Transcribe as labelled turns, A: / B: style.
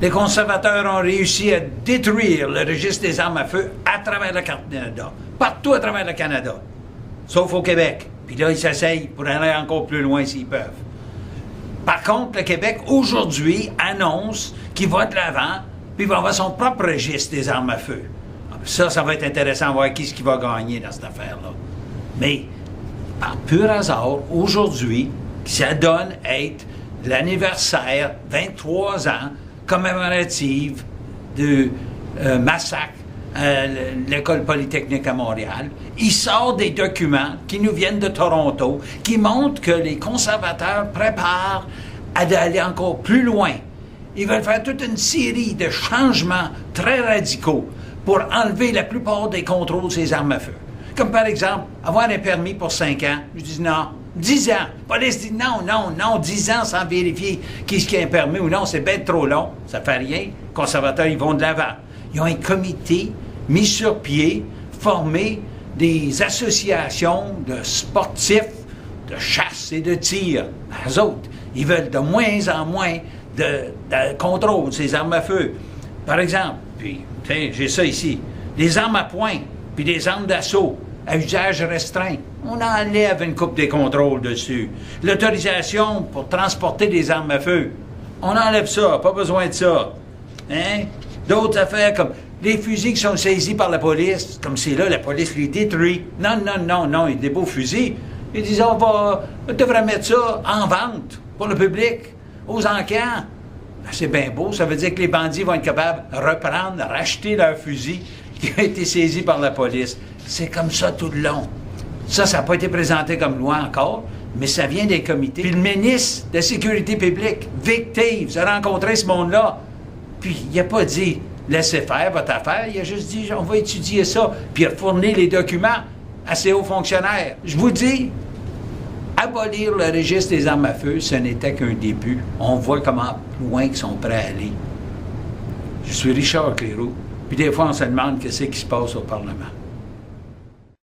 A: Les conservateurs ont réussi à détruire le registre des armes à feu à travers le Canada. Partout à travers le Canada. Sauf au Québec. Puis là, ils s'essayent pour aller encore plus loin s'ils peuvent. Par contre, le Québec, aujourd'hui, annonce qu'il va de l'avant, puis il va avoir son propre registre des armes à feu. Ça va être intéressant de voir qui va gagner dans cette affaire-là. Mais, par pur hasard, aujourd'hui, ça donne être l'anniversaire, 23 ans, commémorative du massacre à l'École polytechnique à Montréal. Il sort des documents qui nous viennent de Toronto, qui montrent que les conservateurs préparent à aller encore plus loin. Ils veulent faire toute une série de changements très radicaux pour enlever la plupart des contrôles sur les armes à feu. Comme par exemple, avoir un permis pour 5 ans. Je dis non. 10 ans. La police dit non, 10 ans sans vérifier qui a un permis ou non, c'est bien trop long. Ça fait rien. Les conservateurs, ils vont de l'avant. Ils ont un comité mis sur pied, formé des associations de sportifs, de chasse et de tir. Eux autres, ils veulent de moins en moins de contrôle de ces armes à feu. Par exemple, puis, j'ai ça ici, des armes à poing, puis des armes d'assaut à usage restreint. On enlève une coupe des contrôles dessus. L'autorisation pour transporter des armes à feu, on enlève ça, pas besoin de ça. Hein? D'autres affaires comme les fusils qui sont saisis par la police, comme c'est là, la police les détruit. Non, il y a des beaux fusils. Ils disent, on devrait mettre ça en vente pour le public, aux enquêtes. Ben, c'est bien beau, ça veut dire que les bandits vont être capables de reprendre, racheter leur fusil qui a été saisi par la police. C'est comme ça tout le long. Ça n'a pas été présenté comme loi encore, mais ça vient des comités. Puis le ministre de la Sécurité publique, Vic Toews, a rencontré ce monde-là. Puis il n'a pas dit « laissez faire votre affaire », il a juste dit « on va étudier ça », puis il a fourni les documents à ses hauts fonctionnaires. Je vous dis, abolir le registre des armes à feu, ce n'était qu'un début. On voit comment loin ils sont prêts à aller. Je suis Richard Cléroux, puis des fois on se demande qu'est-ce qui se passe au Parlement.